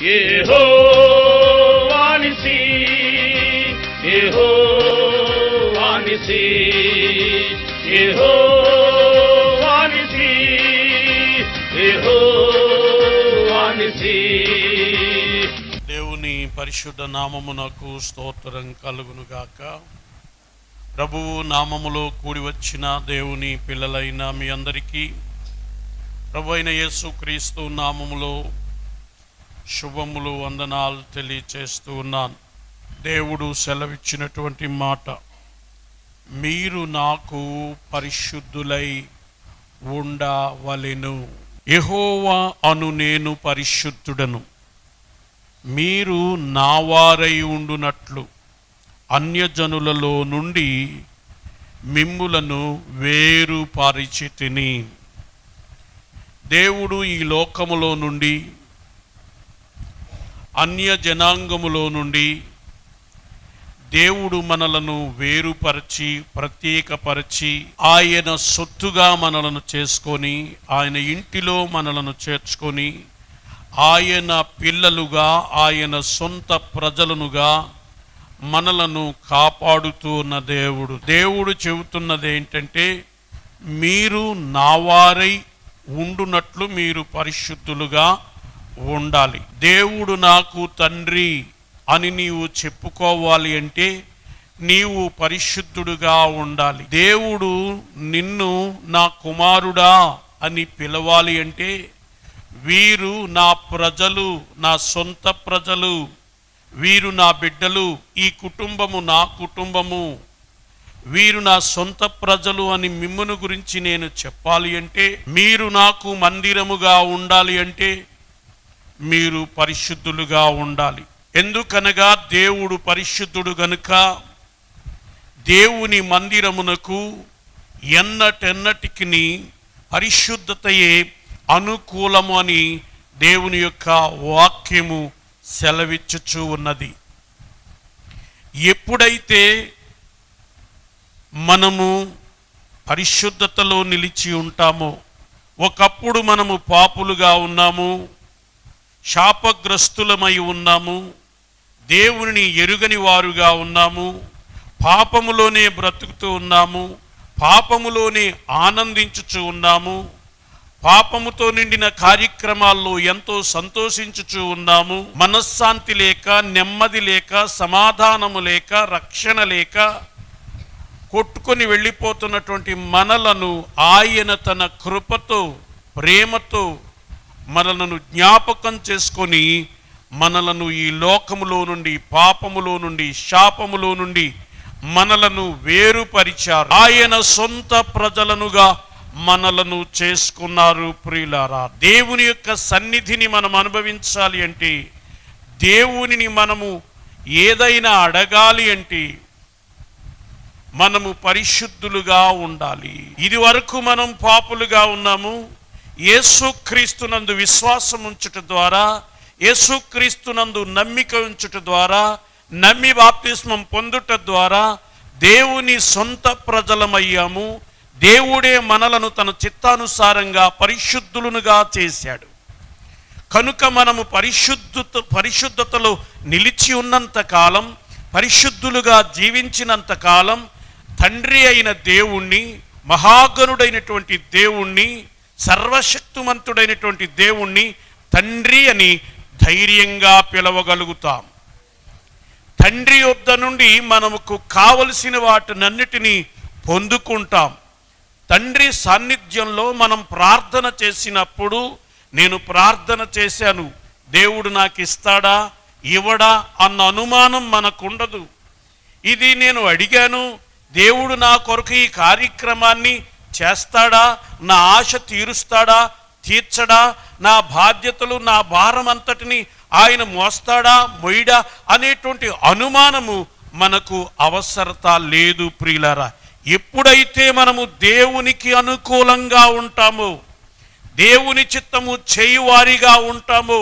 యెహోవా నిసి, యెహోవా నిసి, యెహోవా నిసి, యెహోవా నిసి. దేవుని పరిశుద్ధ నామమునకు స్తోత్రం కలుగునుగాక. ప్రభువు నామములో కూడి వచ్చిన దేవుని పిల్లలైన మీ అందరికీ ప్రభు అయిన యేసుక్రీస్తు నామములో శుభములు, వందనాలు తెలియచేస్తూ ఉన్నాను. దేవుడు సెలవిచ్చినటువంటి మాట, మీరు నాకు పరిశుద్ధులై ఉండవలెను. యెహోవా అను నేను పరిశుద్ధుడను, మీరు నా వారై ఉండునట్లు అన్యజనులలో నుండి మిమ్ములను వేరుపరిచితిని. దేవుడు ఈ లోకములో నుండి, అన్య జనాంగములో నుండి దేవుడు మనలను వేరుపరిచి, ప్రత్యేకపరిచి, ఆయన సొత్తుగా మనలను చేసుకొని, ఆయన ఇంటిలో మనలను చేర్చుకొని, ఆయన పిల్లలుగా, ఆయన సొంత ప్రజలనుగా మనలను కాపాడుతూ ఉన్న దేవుడు చెబుతున్నది ఏంటంటే, మీరు నా వారై ఉండునట్లు మీరు పరిశుద్ధులుగా ఉండాలి. దేవుడు నాకు తండ్రి అని నీవు చెప్పుకోవాలి అంటే నీవు పరిశుద్ధుడుగా ఉండాలి. దేవుడు నిన్ను నా కుమారుడా అని పిలవాలి అంటే వీరు నా ప్రజలు, నా సొంత ప్రజలు, వీరు నా బిడ్డలు, ఈ కుటుంబము నా కుటుంబము, వీరు నా సొంత ప్రజలు అని మిమ్మును గురించి నేను చెప్పాలి అంటే, మీరు నాకు మందిరముగా ఉండాలి అంటే మీరు పరిశుద్ధులుగా ఉండాలి. ఎందుకనగా దేవుడు పరిశుద్ధుడు గనుక దేవుని మందిరమునకు ఎన్నటెన్నటికి పరిశుద్ధతయే అనుకూలము అని దేవుని యొక్క వాక్యము సెలవిచ్చుచూ ఉన్నది. ఎప్పుడైతే మనము పరిశుద్ధతలో నిలిచి ఉంటామో, ఒకప్పుడు మనము పాపులుగా ఉన్నాము, శాపగ్రస్తులమై ఉన్నాము, దేవుని ఎరుగని వారుగా ఉన్నాము, పాపములోనే బ్రతుకుతూ ఉన్నాము, పాపములోనే ఆనందించుచూ ఉన్నాము, పాపముతో నిండిన కార్యక్రమాల్లో ఎంతో సంతోషించుచూ ఉన్నాము. మనశ్శాంతి లేక, నెమ్మది లేక, సమాధానము లేక, రక్షణ లేక కొట్టుకొని వెళ్ళిపోతున్నటువంటి మనలను ఆయన తన కృపతో, ప్రేమతో మనలను జ్ఞాపకం చేసుకొని మనలను ఈ లోకములో నుండి, పాపములో నుండి, శాపములో నుండి మనలను వేరుపరిచారు. ఆయన సొంత ప్రజలనుగా మనలను చేసుకున్నారు. ప్రియులారా, దేవుని యొక్క సన్నిధిని మనం అనుభవించాలి అంటే, దేవునిని మనము ఏదైనా అడగాలి అంటే మనము పరిశుద్ధులుగా ఉండాలి. ఇది వరకు మనం పాపులుగా ఉన్నాము. యేసుక్రీస్తునందు విశ్వాసం ఉంచుట ద్వారా, యేసుక్రీస్తునందు నమ్మిక ఉంచుట ద్వారా, నమ్మి బాప్తిస్మం పొందుట ద్వారా దేవుని సొంత ప్రజలమయ్యాము. దేవుడే మనలను తన చిత్తానుసారంగా పరిశుద్ధులుగా చేశాడు. కనుక మనము పరిశుద్ధతలో నిలిచి ఉన్నంత కాలం, పరిశుద్ధులుగా జీవించినంత కాలం తండ్రి అయిన దేవుణ్ణి, మహాగణుడైనటువంటి దేవుణ్ణి, సర్వశక్తిమంతుడైనటువంటి దేవుణ్ణి తండ్రి అని ధైర్యంగా పిలవగలుగుతాం. తండ్రి యొద్ద నుండి మనకు కావలసిన వాటినన్నిటినీ పొందుకుంటాం. తండ్రి సాన్నిధ్యంలో మనం ప్రార్థన చేసినప్పుడు, నేను ప్రార్థన చేశాను, దేవుడు నాకు ఇస్తాడా ఇవ్వడా అన్న అనుమానం మనకుండదు. ఇది నేను అడిగాను, దేవుడు నా కొరకు ఈ కార్యక్రమాన్ని చేస్తాడా, నా ఆశ తీరుస్తాడా, తీర్చడా, నా బాధ్యతలు, నా భారం అంతటిని ఆయన మోస్తాడా, మొయ్యడా అనేటువంటి అనుమానము మనకు అవసరత లేదు. ప్రియులారా, ఎప్పుడైతే మనము దేవునికి అనుకూలంగా ఉంటామో, దేవుని చిత్తము చేయువారిగా ఉంటామో,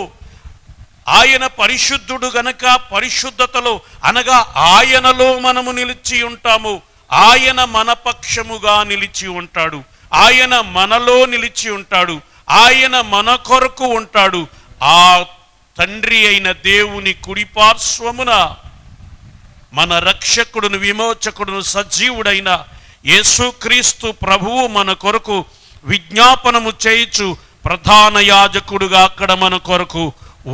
ఆయన పరిశుద్ధుడు గనక పరిశుద్ధతలో అనగా ఆయనలో మనము నిలిచి ఉంటాము. ఆయన మన పక్షముగా నిలిచి ఉంటాడు, ఆయన మనలో నిలిచి ఉంటాడు, ఆయన మన కొరకు ఉంటాడు. ఆ తండ్రి అయిన దేవుని కుడిపార్శ్వమున మన రక్షకుడును విమోచకుడును సజీవుడైన యేసుక్రీస్తు ప్రభువు మన కొరకు విజ్ఞాపనము చేయుచు ప్రధాన యాజకుడుగా అక్కడ మన కొరకు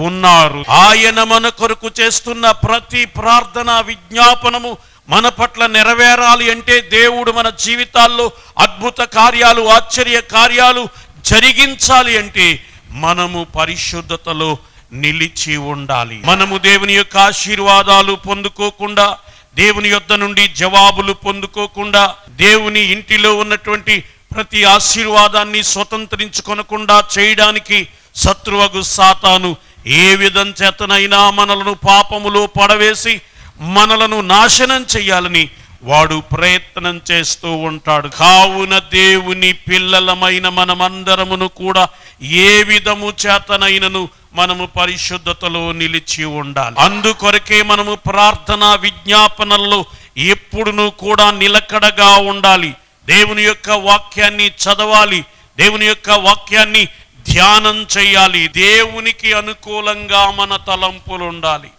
ఉన్నారు. ఆయన మన కొరకు చేస్తున్న ప్రతి ప్రార్థన విజ్ఞాపనము మన పట్ల నెరవేరాలి అంటే దేవుడు మన జీవితాల్లో అద్భుత కార్యాలు ఆశ్చర్య కార్యాలు జరిగించాలి అంటే మనము పరిశుద్ధతలో నిలిచి ఉండాలి. మనము దేవుని యొక్క ఆశీర్వాదాలు పొందుకోకుండా, దేవుని యొద్ద నుండి జవాబులు పొందుకోకుండా, దేవుని ఇంటిలో ఉన్నటువంటి ప్రతి ఆశీర్వాదాన్ని స్వతంత్రించుకొనకుండా చేయడానికి శత్రువగు సాతాను ఏ విధం చేతనైనా మనలను పాపములో పడవేసి మనలను నాశనం చెయ్యాలని వాడు ప్రయత్నం చేస్తూ ఉంటాడు. కావున దేవుని పిల్లలమైన మనమందరమును కూడా ఏ విధము చేతనైనను మనము పరిశుద్ధతలో నిలిచి ఉండాలి. అందుకొరకే మనము ప్రార్థనా విజ్ఞాపనల్లో ఎప్పుడునూ కూడా నిలకడగా ఉండాలి. దేవుని యొక్క వాక్యాన్ని చదవాలి, దేవుని యొక్క వాక్యాన్ని ధ్యానం చేయాలి. దేవునికి అనుకూలంగా మన తలంపులు ఉండాలి.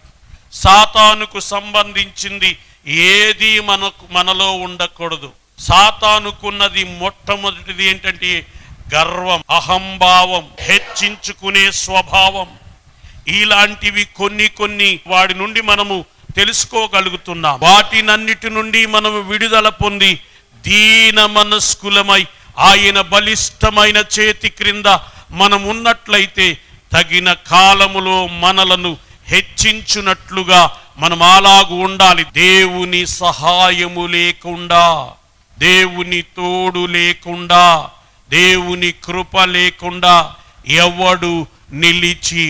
సాతానుకు సంబంధించింది ఏది మనలో ఉండకూడదు. సాతానుకున్నది మొట్టమొదటిది ఏంటంటే గర్వం, అహంభావం, హెచ్చించుకునే స్వభావం. ఇలాంటివి కొన్ని వాడి నుండి మనము తెలుసుకోగలుగుతున్నాం. వాటినన్నిటి నుండి మనము విడుదల పొంది దీన మనస్కులమై ఆయన బలిష్టమైన చేతి క్రింద మనం ఉన్నట్లయితే తగిన కాలములో మనలను హెచ్చించునట్లుగా మనం అలాగూ ఉండాలి. దేవుని సహాయము లేకుండా, దేవుని తోడు లేకుండా, దేవుని కృప లేకుండా ఎవడు నిలిచి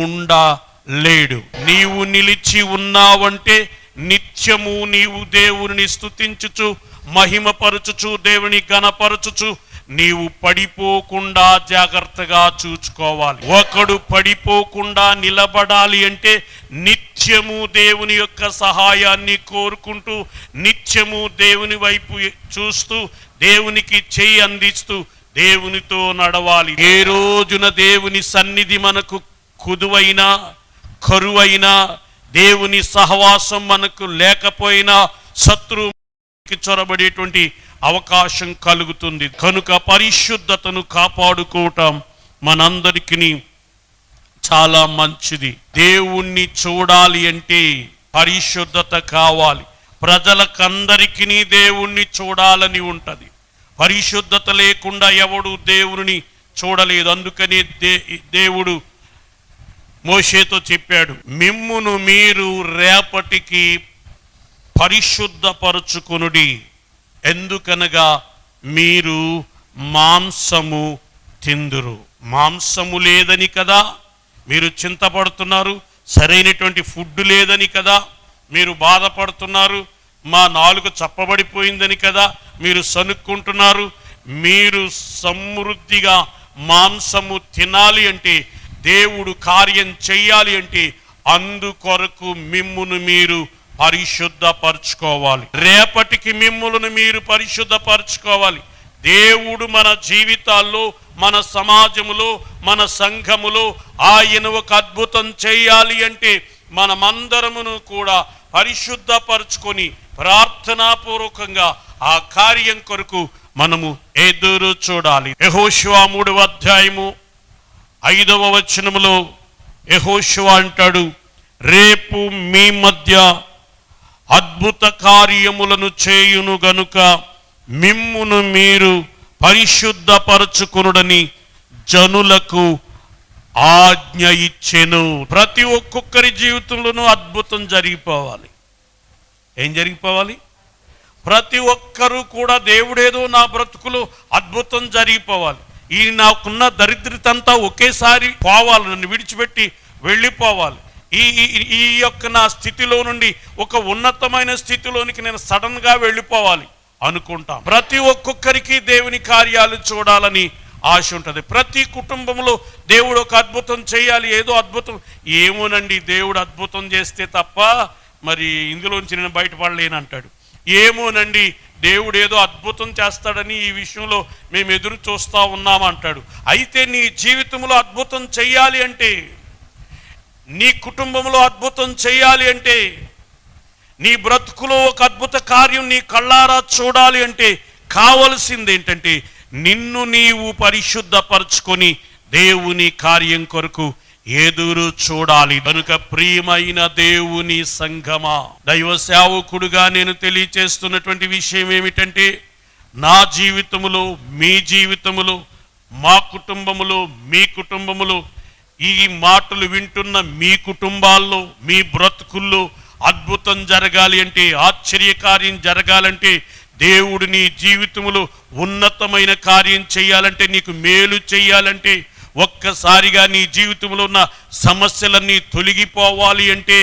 ఉండలేడు. నీవు నిలిచి ఉన్నావంటే నిత్యము నీవు దేవుని స్తుతించుచు మహిమపరచుచు దేవుని ఘనపరచుచు నీవు పడిపోకుండా జాగ్రత్తగా చూసుకోవాలి. ఒకడు పడిపోకుండా నిలబడాలి అంటే నిత్యము దేవుని యొక్క సహాయాన్ని కోరుకుంటూ, నిత్యము దేవుని వైపు చూస్తూ, దేవునికి చెయ్యి అందిస్తూ దేవునితో నడవాలి. ఏ రోజున దేవుని సన్నిధి మనకు కుదువైనా కరువైనా, దేవుని సహవాసం మనకు లేకపోయినా శత్రువుకి చొరబడేటువంటి అవకాశం కలుగుతుంది. కనుక పరిశుద్ధతను కాపాడుకోవటం మనందరికీ చాలా మంచిది. దేవుణ్ణి చూడాలి అంటే పరిశుద్ధత కావాలి. ప్రజలకందరికీ దేవుణ్ణి చూడాలని ఉంటది. పరిశుద్ధత లేకుండా ఎవడు దేవుని చూడలేదు. అందుకని దేవుడు మోషేతో చెప్పాడు, మిమ్మును మీరు రేపటికి పరిశుద్ధపరచుకొనుడి, ఎందుకనగా మీరు మాంసము తిందురు. మాంసము లేదని కదా మీరు చింతపడుతున్నారు, సరైనటువంటి ఫుడ్ లేదని కదా మీరు బాధపడుతున్నారు, మా నాలుక చప్పబడిపోయిందని కదా మీరు సనుక్కుంటున్నారు. మీరు సమృద్ధిగా మాంసము తినాలి అంటే, దేవుడు కార్యం చెయ్యాలి అంటే అందుకొరకు మిమ్మును మీరు పరిశుద్ధపరచుకోవాలి. రేపటికి మిమ్ములను మీరు పరిశుద్ధపరచుకోవాలి. దేవుడు మన జీవితాల్లో, మన సమాజములో, మన సంఘములో ఆయన ఒక అద్భుతం చేయాలి అంటే మనమందరమును కూడా పరిశుద్ధపరచుకొని ప్రార్థనాపూర్వకంగా ఆ కార్యం కొరకు మనము ఎదురు చూడాలి. యెహోషువ 3వ అధ్యాయము 5వ వచనములో యెహోషువ అంటాడు, రేపు మీ మధ్య అద్భుత కార్యములను చేయును గనుక మిమ్మును మీరు పరిశుద్ధపరచుకొనుడని జనులకు ఆజ్ఞ ఇచ్చెను. ప్రతి ఒక్కొక్కరి జీవితంలోనూ అద్భుతం జరిగిపోవాలి. ఏం జరిగిపోవాలి? ప్రతి ఒక్కరూ కూడా దేవుడేదో నా బ్రతుకులో అద్భుతం జరిగిపోవాలి, ఈ నాకున్న దరిద్రతంతా ఒకేసారి పోవాలి, నన్ను విడిచిపెట్టి వెళ్ళిపోవాలి, ఈ యొక్క నా స్థితిలో నుండి ఒక ఉన్నతమైన స్థితిలోనికి నేను సడన్గా వెళ్ళిపోవాలి అనుకుంటాం. ప్రతి ఒక్కొక్కరికి దేవుని కార్యాలు చూడాలని ఆశ ఉంటుంది. ప్రతి కుటుంబంలో దేవుడు ఒక అద్భుతం చేయాలి. ఏదో అద్భుతం ఏమోనండి, దేవుడు అద్భుతం చేస్తే తప్ప మరి ఇందులోంచి నేను బయటపడలేనంటాడు. ఏమోనండి, దేవుడు ఏదో అద్భుతం చేస్తాడని ఈ విషయంలో మేము ఎదురు చూస్తూ ఉన్నామంటాడు. అయితే నీ జీవితంలో అద్భుతం చెయ్యాలి అంటే నీ కుటుంబంలో అద్భుతం చేయాలి అంటే, నీ బ్రతుకులో ఒక అద్భుత కార్యం నీ కళ్ళారా చూడాలి అంటే కావలసింది ఏంటంటే, నిన్ను నీవు పరిశుద్ధపరచుకొని దేవుని కార్యం కొరకు ఎదురు చూడాలి. కనుక ప్రియమైన దేవుని సంఘమా, దైవ సేవకుడుగా నేను తెలియచేస్తున్నటువంటి విషయం ఏమిటంటే, నా జీవితములో, మీ జీవితములో, మా కుటుంబములో, మీ కుటుంబములో, ఈ మాటలు వింటున్న మీ కుటుంబాల్లో, మీ బ్రతుకుల్లో అద్భుతం జరగాలి అంటే, ఆశ్చర్యకార్యం జరగాలంటే, దేవుడు నీ జీవితములో ఉన్నతమైన కార్యం చేయాలంటే, నీకు మేలు చేయాలంటే, ఒక్కసారిగా నీ జీవితంలో ఉన్న సమస్యలన్నీ తొలగిపోవాలి అంటే,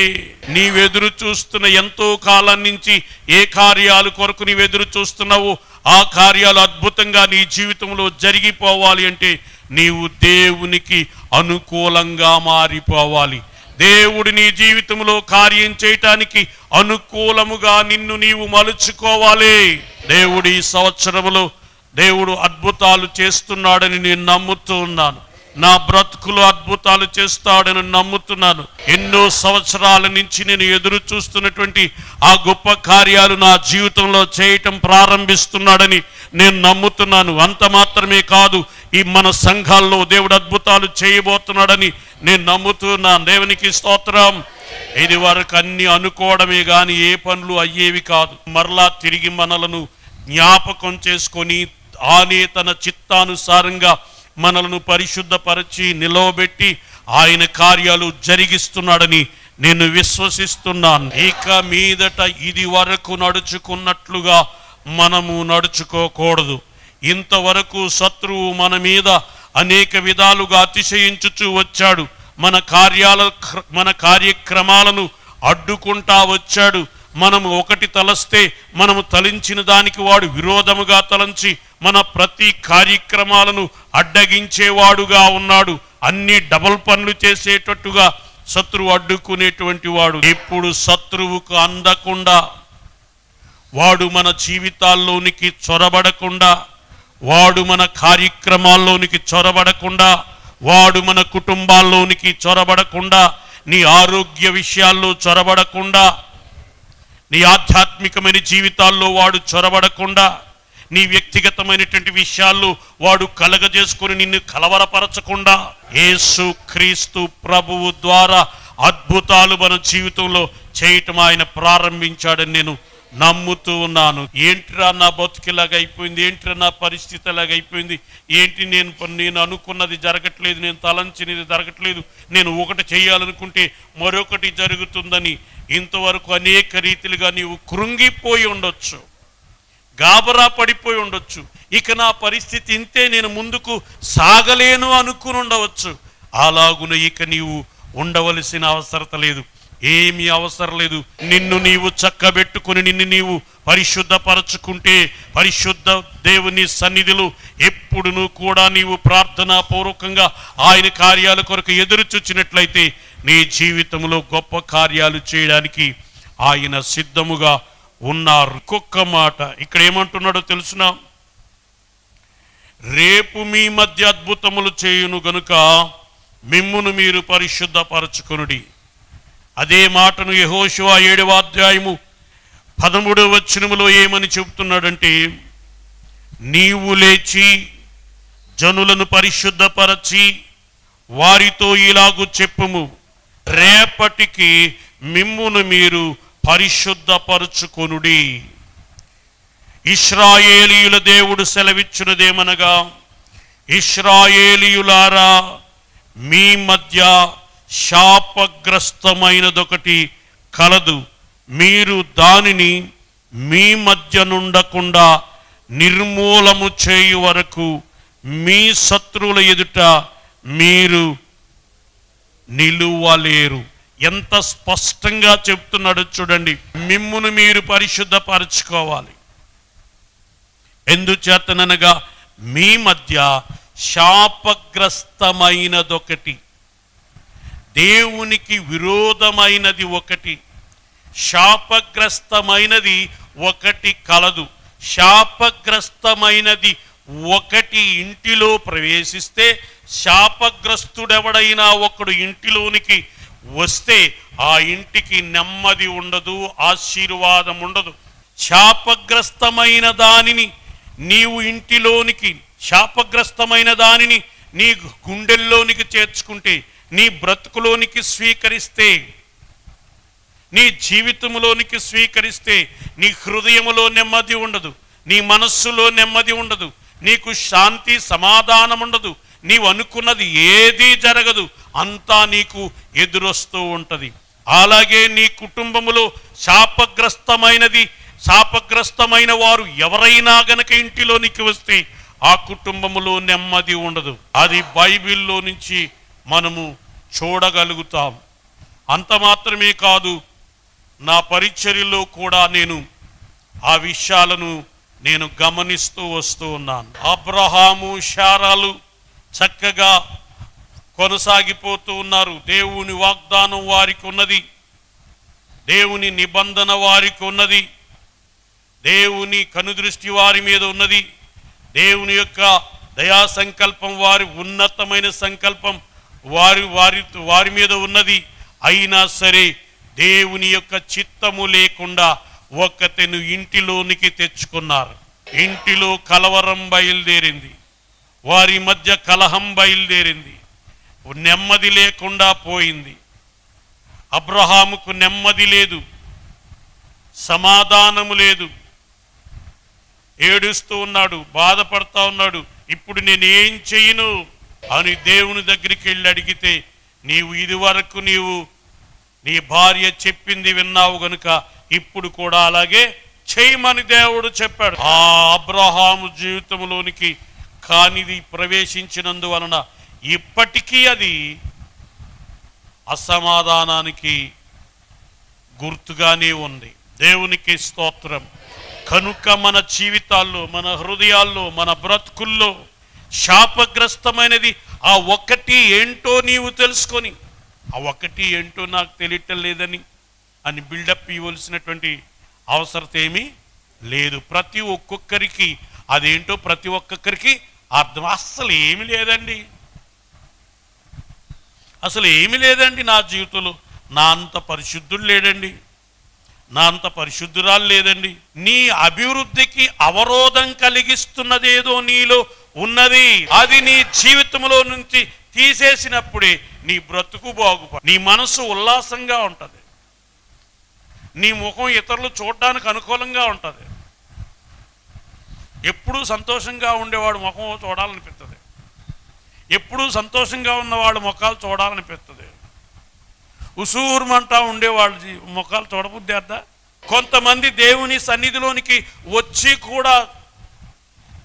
నీవెదురు చూస్తున్న ఎంతో కాలం నుంచి ఏ కార్యాలు కొరకు నీవెదురు చూస్తున్నావో ఆ కార్యాలు అద్భుతంగా నీ జీవితంలో జరిగిపోవాలి అంటే, నీవు దేవునికి అనుకూలంగా మారిపోవాలి. దేవుడు నీ జీవితంలో కార్యం చేయటానికి అనుకూలముగా నిన్ను నీవు మలుచుకోవాలి. దేవుడు ఈ సంవత్సరములో దేవుడు అద్భుతాలు చేస్తున్నాడని నేను నమ్ముతూ ఉన్నాను. నా బ్రతుకులో అద్భుతాలు చేస్తాడని నమ్ముతున్నాను. ఎన్నో సంవత్సరాల నుంచి నేను ఎదురు చూస్తున్నటువంటి ఆ గొప్ప కార్యాలు నా జీవితంలో చేయటం ప్రారంభిస్తున్నాడని నేను నమ్ముతున్నాను. అంత మాత్రమే కాదు, ఈ మన సంఘాల్లో దేవుడు అద్భుతాలు చేయబోతున్నాడని నేను నమ్ముతున్నాను. దేవునికి స్తోత్రం. ఇది వరకు అన్ని అనుకోవడమే కానీ ఏ పనులు అయ్యేవి కాదు. మరలా తిరిగి మనలను జ్ఞాపకం చేసుకొని ఆనే తన చిత్తానుసారంగా మనలను పరిశుద్ధపరిచి నిలవబెట్టి ఆయన కార్యాలు జరిగిస్తున్నాడని నేను విశ్వసిస్తున్నాను. ఇక మీదట ఇది వరకు నడుచుకున్నట్లుగా మనము నడుచుకోకూడదు. ఇంతవరకు శత్రువు మన మీద అనేక విధాలుగా అతిశయించుచూ వచ్చాడు. మన కార్యక్రమాలను అడ్డుకుంటా వచ్చాడు. మనము ఒకటి తలస్తే మనము తలించిన దానికి వాడు విరోధముగా తలంచి మన ప్రతి కార్యక్రమాలను అడ్డగించేవాడుగా ఉన్నాడు. అన్ని డబల్ పనులు చేసేటట్టుగా శత్రువు అడ్డుకునేటువంటి వాడు. ఇప్పుడు శత్రువుకు అందకుండా, వాడు మన జీవితాల్లోనికి చొరబడకుండా, వాడు మన కార్యక్రమాల్లోనికి చొరబడకుండా, వాడు మన కుటుంబాల్లోనికి చొరబడకుండా, నీ ఆరోగ్య విషయాల్లో చొరబడకుండా, నీ ఆధ్యాత్మికమైన జీవితాల్లో వాడు చొరబడకుండా, నీ వ్యక్తిగతమైనటువంటి విషయాల్లో వాడు కలగజేసుకొని నిన్ను కలవరపరచకుండా, యేసు క్రీస్తు ప్రభువు ద్వారా అద్భుతాలు మన జీవితంలో చేయటం ఆయన ప్రారంభించాడని నేను నమ్ముతూ ఉన్నాను. ఏంటిరా నా బతుకులాగా అయిపోయింది, ఏంటిరా నా పరిస్థితి అలాగ అయిపోయింది, ఏంటి నేను అనుకున్నది జరగట్లేదు, నేను తలంచినది జరగట్లేదు, నేను ఒకటి చేయాలనుకుంటే మరొకటి జరుగుతుందని ఇంతవరకు అనేక రీతిలుగా నీవు కృంగిపోయి ఉండొచ్చు, గాబరా పడిపోయి ఉండొచ్చు. ఇక నా పరిస్థితి ఇంతే, నేను ముందుకు సాగలేను అనుకుని ఉండవచ్చు. అలాగున ఇక నీవు ఉండవలసిన అవసరత లేదు, ఏమీ అవసరం లేదు. నిన్ను నీవు చక్కబెట్టుకుని నిన్ను నీవు పరిశుద్ధపరచుకుంటే, పరిశుద్ధ దేవుని సన్నిధిలో ఎప్పుడునూ కూడా నీవు ప్రార్థనా పూర్వకంగా ఆయన కార్యాల కొరకు ఎదురు చూచినట్లయితే నీ జీవితంలో గొప్ప కార్యాలు చేయడానికి ఆయన సిద్ధముగా ఉన్నారు. ఇంకొక మాట ఇక్కడ ఏమంటున్నాడో తెలుసునా? రేపు మీ మధ్య అద్భుతములు చేయును గనుక మిమ్మును మీరు పరిశుద్ధపరచుకొనుడి. అదే మాటను యెహోషువ 7వ అధ్యాయము 13వ వచనములో ఏమని చెబుతున్నాడంటే, నీవు లేచి జనులను పరిశుద్ధపరచి వారితో ఇలాగు చెప్పుము, రేపటికి మిమ్మును మీరు పరిశుద్ధపరచుకొనుడి. ఇశ్రాయేలీయుల దేవుడు సెలవిచ్చినదేమనగా, ఇశ్రాయేలీయులారా, మీ మధ్య శాపగ్రస్తమైనదొకటి కలదు. మీరు దానిని మీ మధ్య నుండకుండా నిర్మూలము చేయు వరకు మీ శత్రువుల ఎదుట మీరు నిలువలేరు. ఎంత స్పష్టంగా చెప్తున్నాడో చూడండి. మిమ్మును మీరు పరిశుద్ధపరచుకోవాలి. ఎందుచేతనగా మీ మధ్య శాపగ్రస్తమైనదొకటి, దేవునికి విరోధమైనది ఒకటి, శాపగ్రస్తమైనది ఒకటి కలదు. శాపగ్రస్తమైనది ఒకటి ఇంటిలో ప్రవేశిస్తే, శాపగ్రస్తుడెవడైనా ఒకడు ఇంటిలోనికి వస్తే ఆ ఇంటికి నెమ్మది ఉండదు, ఆశీర్వాదం ఉండదు. శాపగ్రస్తమైన దానిని నీవు ఇంటిలోనికి, శాపగ్రస్తమైన దానిని నీ గుండెల్లోనికి చేర్చుకుంటే, నీ బ్రతుకులోనికి స్వీకరిస్తే, నీ జీవితంలోనికి స్వీకరిస్తే నీ హృదయములో నెమ్మది ఉండదు, నీ మనస్సులో నెమ్మది ఉండదు, నీకు శాంతి సమాధానం ఉండదు, నీవు అనుకున్నది ఏదీ జరగదు, అంతా నీకు ఎదురొస్తూ ఉంటుంది. అలాగే నీ కుటుంబములో శాపగ్రస్తమైన వారు ఎవరైనా గనక ఇంటిలోనికి వస్తే ఆ కుటుంబములో నెమ్మది ఉండదు. అది బైబిల్లో నుంచి మనము చూడగలుగుతాం. అంత మాత్రమే కాదు, నా పరిచర్యలో కూడా నేను ఆ విషయాలను గమనిస్తూ వస్తూ ఉన్నాను. అబ్రహాము, శారాలు చక్కగా కొనసాగిపోతూ ఉన్నారు. దేవుని వాగ్దానం వారికి ఉన్నది, దేవుని నిబంధన వారికి ఉన్నది, దేవుని కనుదృష్టి వారి మీద ఉన్నది, దేవుని యొక్క దయా సంకల్పం, వారి ఉన్నతమైన సంకల్పం వారి మీద ఉన్నది. అయినా సరే దేవుని యొక్క చిత్తము లేకుండా ఒక్కతెను ఇంటిలోనికి తెచ్చుకున్నారు. ఇంటిలో కలవరం బయలుదేరింది, వారి మధ్య కలహం బయలుదేరింది, నెమ్మది లేకుండా పోయింది. అబ్రహాముకు నెమ్మది లేదు, సమాధానము లేదు, ఏడుస్తూ ఉన్నాడు, బాధపడతా ఉన్నాడు. ఇప్పుడు నేను ఏం చెయ్యను అని దేవుని దగ్గరికి వెళ్ళి అడిగితే, నీవు ఇదివరకు నీ భార్య చెప్పింది విన్నావు గనుక ఇప్పుడు కూడా అలాగే చేయమని దేవుడు చెప్పాడు. ఆ అబ్రహాము జీవితంలోనికి కానిది ప్రవేశించినందువలన ఇప్పటికీ అది అసమాధానానికి గుర్తుగానే ఉంది. దేవునికి స్తోత్రం. కనుక మన జీవితాల్లో, మన హృదయాల్లో, మన బ్రతుకుల్లో శాపగ్రస్తమైనది ఆ ఒక్కటి ఏంటో నీవు తెలుసుకొని, ఆ ఒక్కటి ఏంటో నాకు తెలియటం లేదని అని బిల్డప్ ఇవ్వాల్సినటువంటి అవసరం ఏమీ లేదు. ప్రతి ఒక్కొక్కరికి అదేంటో ప్రతి ఒక్కొక్కరికి అర్థం. అస్సలు ఏమి లేదండి, అసలు ఏమి లేదండి నా జీవితంలో. నా అంత పరిశుద్ధుడు లేడండి, నా అంత పరిశుద్ధురాలు లేదండి. నీ అభివృద్ధికి అవరోధం కలిగిస్తున్నదేదో నీలో ఉన్నది. అది నీ జీవితంలో నుంచి తీసేసినప్పుడే నీ బ్రతుకు బాగుపడు, నీ మనసు ఉల్లాసంగా ఉంటుంది, నీ ముఖం ఇతరులు చూడడానికి అనుకూలంగా ఉంటుంది. ఎప్పుడూ సంతోషంగా ఉండేవాడు ముఖం చూడాలనిపిస్తుంది, ఎప్పుడూ సంతోషంగా ఉన్నవాడు ముఖాలు చూడాలనిపిస్తుంది. ఉసూరుమంటా ఉండేవాళ్ళు ముఖాలు చూడబుద్ధి అద్దా. కొంతమంది దేవుని సన్నిధిలోనికి వచ్చి కూడా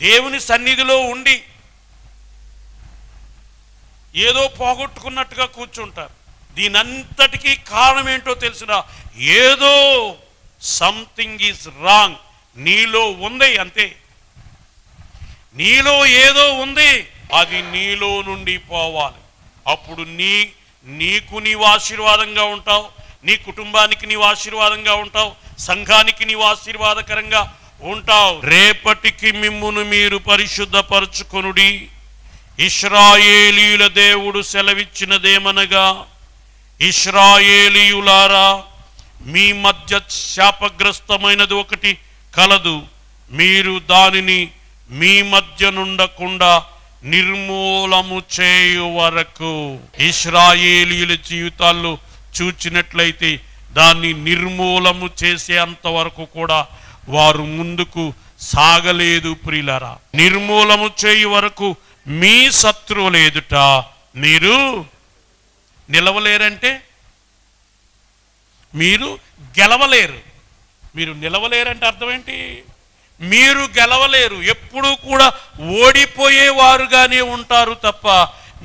దేవుని సన్నిధిలో ఉండి ఏదో పోగొట్టుకున్నట్టుగా కూర్చుంటారు. దీనంతటికీ కారణం ఏంటో తెలిసిన, ఏదో సంథింగ్ ఈజ్ రాంగ్ నీలో ఉంది, అంతే. నీలో ఏదో ఉంది, అది నీలో నుండి పోవాలి. అప్పుడు నీకు నీవు ఆశీర్వాదంగా ఉంటావు, నీ కుటుంబానికి నీవు ఆశీర్వాదంగా ఉంటావు, సంఘానికి నీవు ఆశీర్వాదకరంగా ఉంటావు. రేపటికి మిమ్మును మీరు పరిశుద్ధపరచుకొనుడి. ఇశ్రాయేలీయుల దేవుడు సెలవిచ్చినదేమనగా, ఇశ్రాయేలీయులారా, మీ మధ్య శాపగ్రస్తమైనది ఒకటి కలదు, మీరు దానిని మీ మధ్య నుండకుండా నిర్మూలము చేయు వరకు. ఇశ్రాయేలీయుల జీవితాల్లో చూచినట్లయితే దాన్ని నిర్మూలము చేసే అంతవరకు కూడా వారు ముందుకు సాగలేదు. ప్రియులారా, నిర్మూలము చేయు వరకు మీ శత్రువుల ఎదుట మీరు నిలవలేరంటే మీరు గెలవలేరు. మీరు నిలవలేరంటే అర్థం ఏంటి? మీరు గెలవలేరు. ఎప్పుడూ కూడా ఓడిపోయేవారుగానే ఉంటారు తప్ప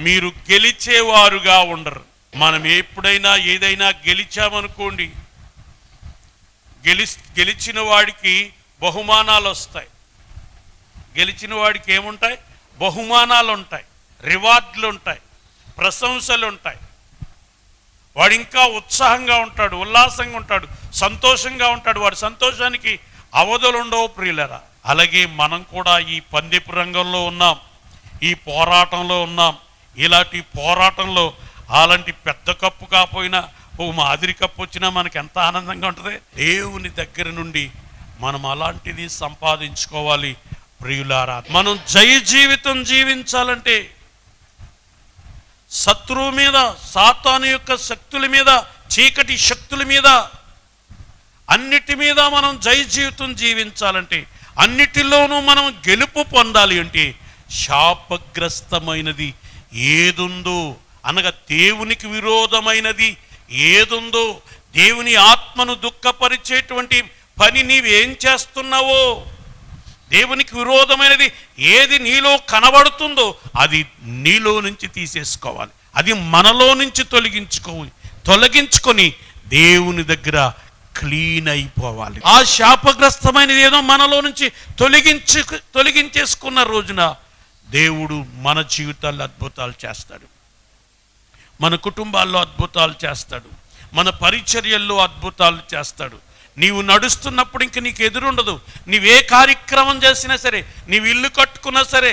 మీరు గెలిచేవారుగా ఉండరు. మనం ఎప్పుడైనా ఏదైనా గెలిచామనుకోండి, గెలిచిన వాడికి బహుమానాలు వస్తాయి. గెలిచిన వాడికి ఏముంటాయి? బహుమానాలు ఉంటాయి, రివార్డులు ఉంటాయి, ప్రశంసలు ఉంటాయి. వాడు ఇంకా ఉత్సాహంగా ఉంటాడు, ఉల్లాసంగా ఉంటాడు, సంతోషంగా ఉంటాడు. వాడి సంతోషానికి అవధులు ఉండవు. ప్రియులరా, అలాగే మనం కూడా ఈ పందెపు రంగంలో ఉన్నాం, ఈ పోరాటంలో ఉన్నాం. ఇలాంటి పోరాటంలో అలాంటి పెద్ద కప్పు కాపోయినా ఓ మాదిరి కప్పు వచ్చినా మనకి ఎంత ఆనందంగా ఉంటుంది. దేవుని దగ్గర నుండి మనం అలాంటిది సంపాదించుకోవాలి ప్రియులారా. మనం జయ జీవితం జీవించాలంటే శత్రువు మీద, సాతాను యొక్క శక్తుల మీద, చీకటి శక్తుల మీద, అన్నిటి మీద మనం జయ జీవితం జీవించాలంటే, అన్నిటిలోనూ మనం గెలుపు పొందాలి అంటే శాపగ్రస్తమైనది ఏదుందో అనగా దేవునికి విరోధమైనది ఏదుందో, దేవుని ఆత్మను దుఃఖపరిచేటువంటి పని నీవేం చేస్తున్నావో, దేవునికి విరోధమైనది ఏది నీలో కనబడుతుందో అది నీలో నుంచి తీసేసుకోవాలి. అది మనలో నుంచి తొలగించుకొని దేవుని దగ్గర క్లీన్ అయిపోవాలి. ఆ శాపగ్రస్తమైనది ఏదో మనలో నుంచి తొలగించేసుకున్న రోజున దేవుడు మన జీవితాల్లో అద్భుతాలు చేస్తాడు, మన కుటుంబాల్లో అద్భుతాలు చేస్తాడు, మన పరిచర్యల్లో అద్భుతాలు చేస్తాడు. నీవు నడుస్తున్నప్పుడు ఇంక నీకు ఎదురుండదు. నీవే కార్యక్రమం చేసినా సరే, నీవు ఇల్లు కట్టుకున్నా సరే,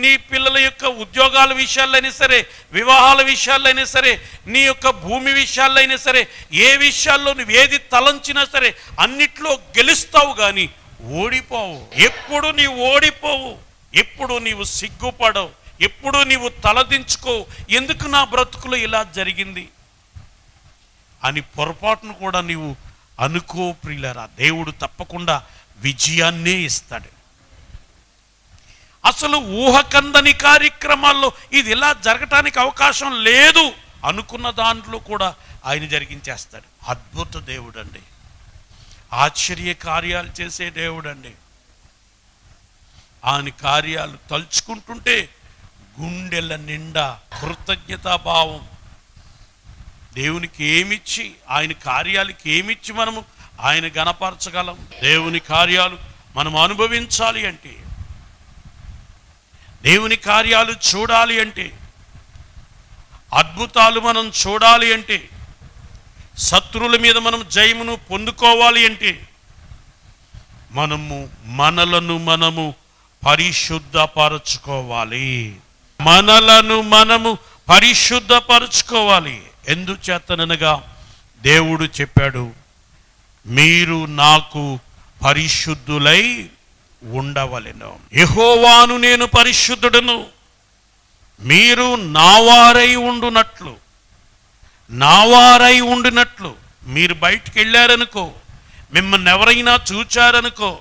నీ పిల్లల యొక్క ఉద్యోగాల విషయాల్లో అయినా సరే, వివాహాల విషయాల్లో అయినా సరే, నీ యొక్క భూమి విషయాల్లో అయినా సరే, ఏ విషయాల్లో నువ్వు ఏది తలంచినా సరే అన్నిట్లో గెలుస్తావు, కానీ ఓడిపోవు. ఎప్పుడు నీవు ఓడిపోవు, ఎప్పుడు నీవు సిగ్గుపడవు, ఎప్పుడు నీవు తలదించుకోవు. ఎందుకు నా బ్రతుకులో ఇలా జరిగింది అని పొరపాటును కూడా నీవు అనుకో ప్రియులారా. దేవుడు తప్పకుండా విజయాన్నే ఇస్తాడు. అసలు ఊహకందని కార్యక్రమాల్లో ఇది ఇలా జరగటానికి అవకాశం లేదు అనుకున్న దాంట్లో కూడా ఆయన జరిగించేస్తాడు. అద్భుత దేవుడు అండి, ఆశ్చర్య కార్యాలు చేసే దేవుడు అండి. ఆయన కార్యాలు తలుచుకుంటుంటే గుండెల నిండా కృతజ్ఞతాభావం. దేవునికి ఏమిచ్చి, ఆయన కార్యాలకి ఏమిచ్చి మనము ఆయన గణపరచగలం? దేవుని కార్యాలు మనం అనుభవించాలి అంటే, దేవుని కార్యాలు చూడాలి అంటే, అద్భుతాలు మనం చూడాలి అంటే, శత్రువుల మీద మనం జయమును పొందుకోవాలి అంటే మనము పరిశుద్ధపరచుకోవాలి. మనము పరిశుద్ధపరచుకోవాలి. ఎందుచేతనగా దేవుడు చెప్పాడు, మీరు నాకు పరిశుద్ధులై ఉండవలెను. యెహోవాను నేను పరిశుద్ధుడను, మీరు నావారై ఉండినట్లు. మీరు బయటికి వెళ్ళారనుకో, మిమ్మల్ని ఎవరైనా చూచారనుకో,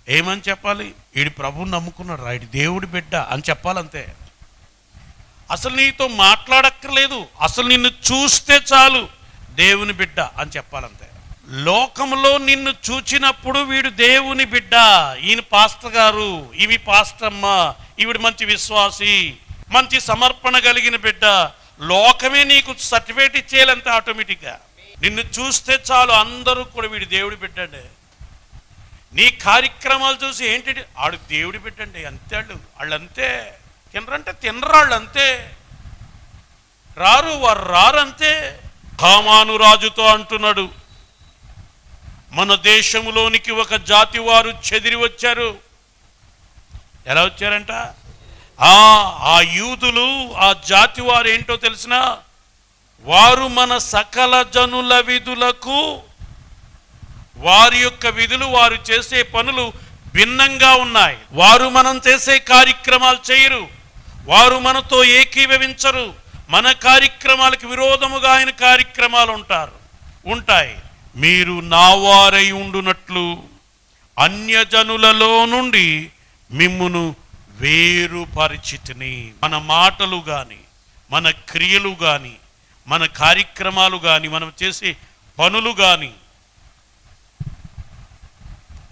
ఏమని చెప్పాలి? ఈడి ప్రభువుని నమ్ముకున్నాడు, ఈడి దేవుడి బిడ్డ అని చెప్పాలంతే. అసలు నీతో మాట్లాడక్కర్లేదు, అసలు నిన్ను చూస్తే చాలు దేవుని బిడ్డ అని చెప్పాలంతే. లోకంలో నిన్ను చూచినప్పుడు వీడు దేవుని బిడ్డ, ఈయన పాస్టర్ గారు, ఈమె పాస్టర్ అమ్మ, ఈవిడ మంచి విశ్వాసి, మంచి సమర్పణ కలిగిన బిడ్డ, లోకమే నీకు సర్టిఫికేట్ ఇచ్చేయాలంతే ఆటోమేటిక్గా. నిన్ను చూస్తే చాలు అందరూ కూడా వీడు దేవుడి బిడ్డ అండి. నీ కార్యక్రమాలు చూసి ఏంటి ఆడు దేవుడి బిడ్డ అండి అంతే. వాళ్ళంతే, తినరంటే తినరాళ్ళు అంతే, వారు రారంతే. హామాను రాజుతో అంటున్నాడు, మన దేశంలోనికి ఒక జాతి వారు చెదిరి వచ్చారు. ఎలా వచ్చారంట? ఆ యూదులు, ఆ జాతి వారు ఏంటో తెలిసిన, వారు మన సకల జనుల విధులకు, వారి యొక్క విధులు, వారు చేసే పనులు భిన్నంగా ఉన్నాయి. వారు మనం చేసే కార్యక్రమాలు చేయరు, వారు మనతో ఏకీభవించరు. మన కార్యక్రమాలకు విరోధముగా ఆయన కార్యక్రమాలు ఉంటాయి. మీరు నావారై ఉండునట్లు అన్యజనులలో నుండి మిమ్మును వేరుపరిచితిని. మన మాటలు కానీ, మన క్రియలు కానీ, మన కార్యక్రమాలు కానీ, మనం చేసే పనులు కానీ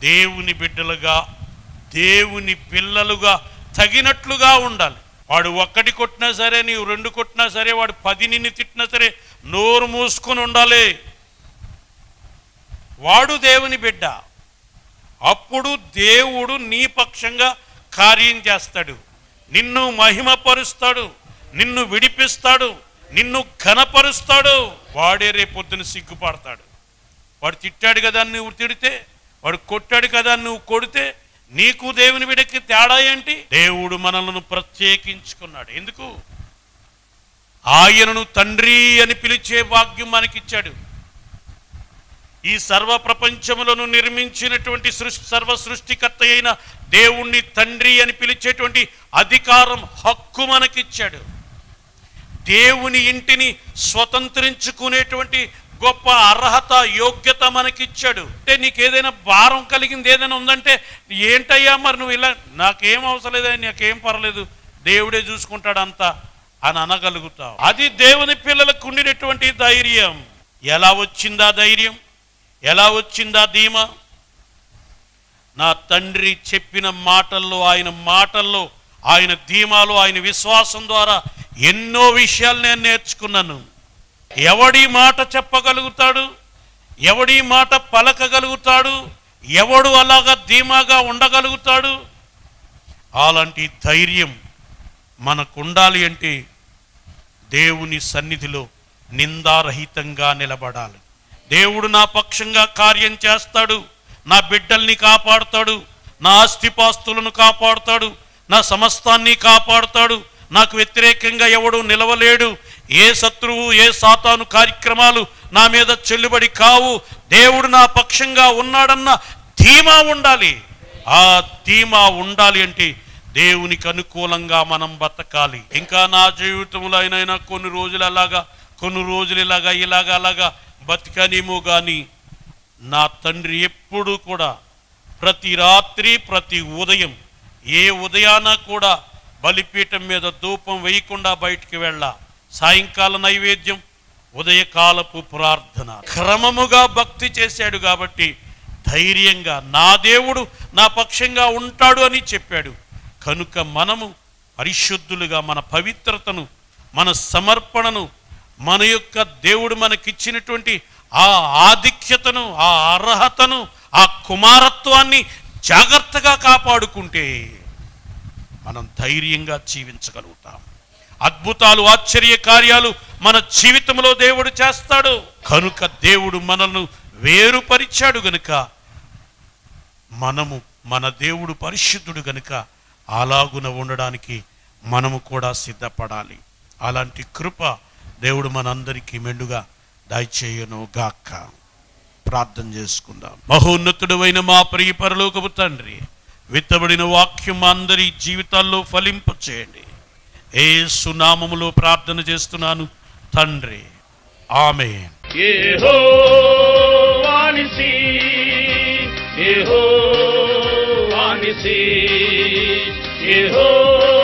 దేవుని బిడ్డలుగా, దేవుని పిల్లలుగా తగినట్లుగా ఉండాలి. వాడు ఒక్కటి కొట్టినా సరే, నీవు 2 కొట్టినా సరే, వాడు 10 నిన్ను తిట్టినా సరే నోరు మూసుకొని ఉండాలి. వాడు దేవుని బిడ్డ. అప్పుడు దేవుడు నీ పక్షంగా కార్యం చేస్తాడు, నిన్ను మహిమపరుస్తాడు, నిన్ను విడిపిస్తాడు, నిన్ను ఘనపరుస్తాడు. వాడే రేపొద్దున సిగ్గుపడతాడు. వాడు తిట్టాడు కదా నువ్వు తిడితే, వాడు కొట్టాడు కదా నువ్వు కొడితే, నీకు దేవుని బిడ్డకి తేడా ఏంటి? దేవుడు మనల్ని ప్రత్యేకించుకున్నాడు. ఎందుకు? ఆయనను తండ్రి అని పిలిచే భాగ్యం మనకిచ్చాడు. ఈ సర్వ ప్రపంచములను నిర్మించినటువంటి సర్వ సృష్టికర్త అయిన దేవుణ్ణి తండ్రి అని పిలిచేటువంటి అధికారం, హక్కు మనకిచ్చాడు. దేవుని ఇంటిని స్వతంత్రించుకునేటువంటి గొప్ప అర్హత, యోగ్యత మనకిచ్చాడు. అంటే నీకు ఏదైనా భారం కలిగింది ఏదైనా ఉందంటే, ఏంటయ్యా మరి నువ్వు ఇలా, నాకేం అవసరం లేదని, నాకేం పర్లేదు, దేవుడే చూసుకుంటాడు అంతా అని అనగలుగుతావు. అది దేవుని పిల్లలకు ఉండినటువంటి ధైర్యం. ఎలా వచ్చిందా ధైర్యం? ఎలా వచ్చిందా ధీమా? నా తండ్రి చెప్పిన మాటల్లో, ఆయన ధీమాలో, ఆయన విశ్వాసం ద్వారా ఎన్నో విషయాలు నేను నేర్చుకున్నాను. ఎవడి మాట చెప్పగలుగుతాడు, ఎవడి మాట పలకగలుగుతాడు, ఎవడు అలాగా ధీమాగా ఉండగలుగుతాడు? అలాంటి ధైర్యం మనకు ఉండాలి అంటే దేవుని సన్నిధిలో నిందారహితంగా నిలబడాలి. దేవుడు నా పక్షంగా కార్యం చేస్తాడు, నా బిడ్డల్ని కాపాడుతాడు, నా ఆస్తిపాస్తులను కాపాడుతాడు, నా సమస్తాన్ని కాపాడుతాడు, నాకు వ్యతిరేకంగా ఎవడు నిలవలేడు, ఏ శత్రువు, ఏ సాతాను కార్యక్రమాలు నా మీద చెల్లుబడి కావు, దేవుడు నా పక్షంగా ఉన్నాడన్న ధీమా ఉండాలి. ఆ ధీమా ఉండాలి అంటే దేవునికి అనుకూలంగా మనం బతకాలి. ఇంకా నా జీవితంలో అయినా కొన్ని రోజులు ఇలాగా బతికనేమో కానీ నా తండ్రి ఎప్పుడూ కూడా ప్రతి రాత్రి, ప్రతి ఉదయం, ఏ ఉదయాన కూడా బలిపీఠం మీద ధూపం వేయకుండా బయటికి వెళ్ళా. సాయంకాల నైవేద్యం, ఉదయకాలపు ప్రార్థన, క్రమముగా భక్తి చేశాడు. కాబట్టి ధైర్యంగా నా దేవుడు నా పక్షంగా ఉంటాడు అని చెప్పాడు. కనుక మనము పరిశుద్ధులుగా మన పవిత్రతను, మన సమర్పణను, మన యొక్క దేవుడు మనకిచ్చినటువంటి ఆ ఆధిక్యతను, ఆ అర్హతను, ఆ కుమారత్వాన్ని జాగ్రత్తగా కాపాడుకుంటే మనం ధైర్యంగా జీవించగలుగుతాం. అద్భుతాలు, ఆశ్చర్య కార్యాలు మన జీవితంలో దేవుడు చేస్తాడు. కనుక దేవుడు మనల్ని వేరుపరిచాడు గనుక మన దేవుడు పరిశుద్ధుడు గనుక అలాగున ఉండడానికి మనము కూడా సిద్ధపడాలి. అలాంటి కృప దేవుడు మనందరికీ మెండుగా దయచేయును గాక. ప్రార్థన చేసుకుందాం. మహోన్నతుడైన మా ప్రియ పరలోకపు తండ్రి, విత్తబడిన వాక్యం మా అందరి జీవితాల్లో ఫలింప చేయండి. యేసు నామములో ప్రార్థన చేస్తున్నాను తండ్రి, ఆమేన్. యెహోవా నిసి, యెహోవా నిసి, యెహోవా